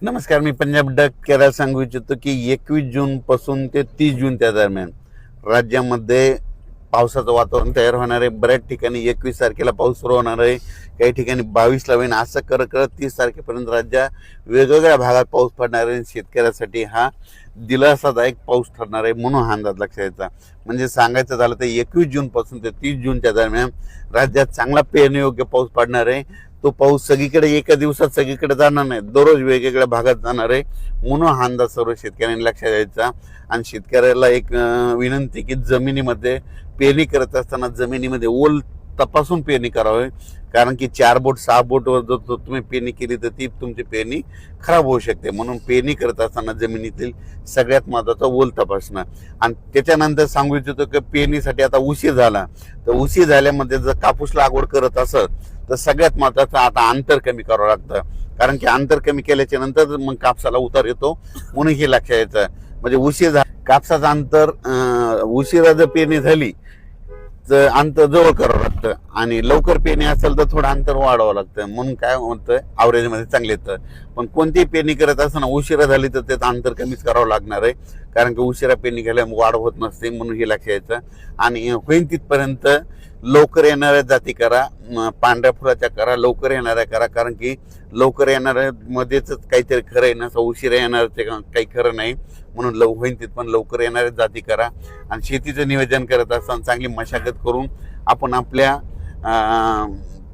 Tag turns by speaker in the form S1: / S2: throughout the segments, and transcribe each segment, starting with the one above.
S1: नमस्कार, मी पंजाब डक केरळ सांगू इच्छितो की 21 जून पासून ते 30 जून त्या दरम्यान राज्यामध्ये पावसाचं वातावरण तयार होणार आहे। बऱ्याच ठिकाणी 21 तारखेला पाऊस सुरू होणार आहे, काही ठिकाणी 22 ला होईल। असं करत करत 30 तारखेपर्यंत राज्यात वेगवेगळ्या भागात पाऊस पडणार आहे। शेतकऱ्यासाठी हा दिलासादायक पाऊस ठरणार आहे, म्हणून हा अंदाज लक्षात घ्यायचा। म्हणजे सांगायचं झालं तर 21 जून पासून ते 30 जूनच्या दरम्यान राज्यात चांगला पेरणीयोग्य पाऊस पडणार आहे। तो पाऊस सगळीकडे एका दिवसात सगळीकडे जाणार नाही, दररोज वेगवेगळ्या भागात जाणार आहे, म्हणून हा अंदाज सर्व शेतकऱ्यांनी लक्षात द्यायचा। आणि शेतकऱ्याला एक विनंती की जमिनीमध्ये पेरणी करत असताना जमिनीमध्ये ओल तपासून पेरणी करावी, कारण की 4 बोट 6 बोटवर जर तुम्ही पेरणी केली तर ती तुमची पेरणी खराब होऊ शकते। म्हणून पेरणी करत असताना जमिनीतील सगळ्यात महत्त्वाचा ओल तपासणं। आणि त्याच्यानंतर सांगू इच्छितो की पेरणीसाठी आता उशीर झाला तर उशीर झाल्यामध्ये जर कापूस लागवड करत असत तर सगळ्यात महत्त्वाचं आता अंतर कमी करावं लागतं, कारण की अंतर कमी केल्याच्या नंतर मग कापसाला उतार येतो, म्हणून हे लक्षात यायचं। म्हणजे उशीर झाला कापसाचं अंतर उशिरा जर पेरणी झाली तर अंतर जवळ करावं लागतं, आणि लवकर पेरणी असेल तर थोडं अंतर वाढवावं लागतं, म्हणून काय होतं ॲव्हरेजमध्ये चांगले येतं। पण कोणतीही पेरणी करत असताना उशिरा झाली तर त्याचं अंतर कमीच करावं लागणार आहे, कारण की उशिरा पेरणी केल्यामुळे वाढ होत नसते, म्हणून हे लक्षात यायचं। आणि होईल तिथपर्यंत लवकर येणाऱ्या जाती करा, पांढऱ्या फुलाच्या करा, लवकर येणाऱ्या करा, कारण की लवकर येणाऱ्या मध्येच काहीतरी खरं आहे ना, उशिरा येणाऱ्याचे काही खरं नाही, म्हणून होईल तिथपर्यंत लवकर येणाऱ्या जाती करा। आणि शेतीचं नियोजन करत असताना चांगली मशागत करून आपण आपल्या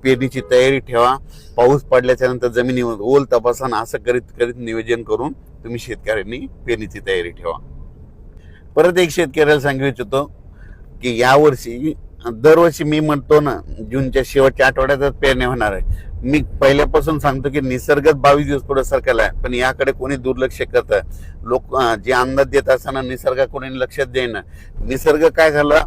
S1: पेरणीची तयारी ठेवा। पाऊस पडल्याच्या नंतर जमिनीवर ओल तपासा, असं करीत करीत नियोजन करून तुम्ही शेतकऱ्यांनी पेरणीची तयारी ठेवा। परत एक शेतकऱ्याला सांगू इच्छितो की यावर्षी दरवर्षी मी म्हणतो ना जूनच्या शेवटच्या आठवड्यातच पेरणी होणार आहे। मी पहिल्यापासून सांगतो की निसर्गच 22 दिवस पुढे सरकला आहे, पण याकडे कोणी दुर्लक्ष करतं। लोक जे अंदाज देत असताना निसर्ग कोणी लक्षात देईना। निसर्ग काय झाला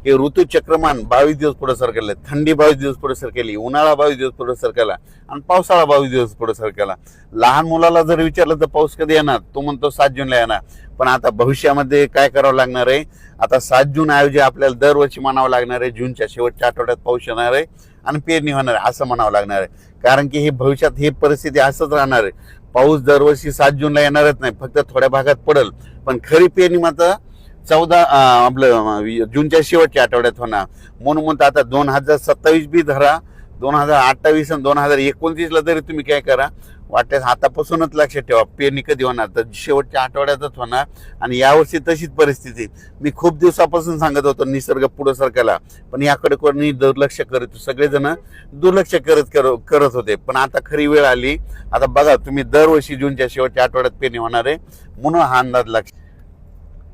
S1: की ऋतुचक्रमान 22 दिवस पुढे सरकले, थंडी 22 दिवस पुढे सरकली, उन्हाळा 22 दिवस पुढे सरकला, आणि पावसाळा 22 दिवस पुढे सरकला। लहान मुलाला जर विचारलं तर पाऊस कधी येणार, तो म्हणतो 7 जूनला येणार। पण आता भविष्यामध्ये काय करावं लागणार आहे, आता 7 जून ऐवजी आपल्याला दरवर्षी म्हणावं लागणार आहे जूनच्या शेवटच्या आठवड्यात पाऊस येणार आहे आणि पेरणी होणार आहे, असं म्हणावं लागणार आहे। कारण की हे भविष्यात ही परिस्थिती असंच राहणार आहे। पाऊस दरवर्षी 7 जूनला येणारच नाही, फक्त थोड्या भागात पडेल, पण खरी पेरणी मात्र 14 आपलं जूनच्या शेवटच्या आठवड्यात होणार। म्हणून म्हणतो आता 2027 बी धरा, 2028 आणि 2029ला तरी तुम्ही काय करा, वाटल्यास आतापासूनच लक्षात ठेवा पेरणी कधी होणार तर शेवटच्या आठवड्यातच होणार। आणि यावर्षी तशीच परिस्थिती मी खूप दिवसापासून सांगत होतो, निसर्ग पुढे सरकला, पण याकडे कोणी दुर्लक्ष करत, सगळेजण दुर्लक्ष करत होते। पण आता खरी वेळ आली। आता बघा तुम्ही दरवर्षी जूनच्या शेवटच्या आठवड्यात पेरणी होणार आहे, म्हणून हा अंदाज लक्ष।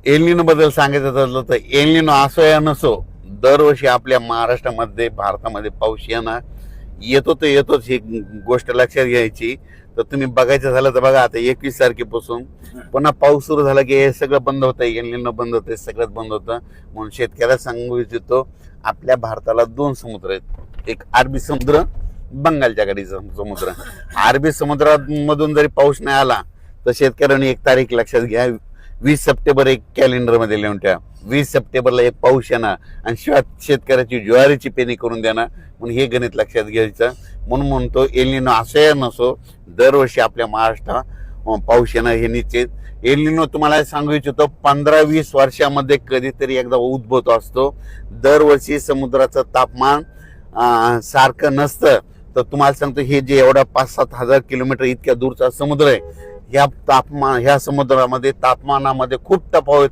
S1: एल निनो बद्दल सांगायचं झालं तर एल निनो असो या नसो, दरवर्षी आपल्या महाराष्ट्रामध्ये भारतामध्ये पाऊस येतो तर येतोच, ही गोष्ट लक्षात घ्यायची। तर तुम्ही बघायचं झालं तर बघा आता 21 तारखेपासून पुन्हा पाऊस सुरू झाला की हे सगळं बंद होतं, एल निनो बंद होतं, सगळंच बंद होतं। म्हणून शेतकऱ्याला सांगू इच्छितो आपल्या भारताला 2 समुद्र आहेत, एक अरबी समुद्र, बंगालच्या खाडीचा समुद्र। अरबी समुद्रामधून जरी पाऊस नाही आला तर शेतकऱ्यांनी एक तारीख लक्षात घ्या, 20 सप्टेंबर एक कॅलेंडरमध्ये लिहून ठेवा। 20 सप्टेंबरला एक पाऊस येणार आणि शिवाय शेतकऱ्याची ज्वारीची पेरणी करून देणार, म्हणून हे गणित लक्षात घ्यायचं। म्हणून म्हणतो एल निनो असो या नसो, दरवर्षी आपल्या महाराष्ट्रात पाऊस येणार हे निश्चित। एल निनो तुम्हाला सांगू इच्छितो 15-20 वर्षामध्ये कधीतरी एकदा उद्भवतो असतो। दरवर्षी समुद्राचं तापमान सारखं नसतं। तर तुम्हाला सांगतो हे जे एवढा 5-7 हजार किलोमीटर इतक्या दूरचा समुद्र आहे, ह्या समुद्रामध्ये तापमानामध्ये खूप तफावत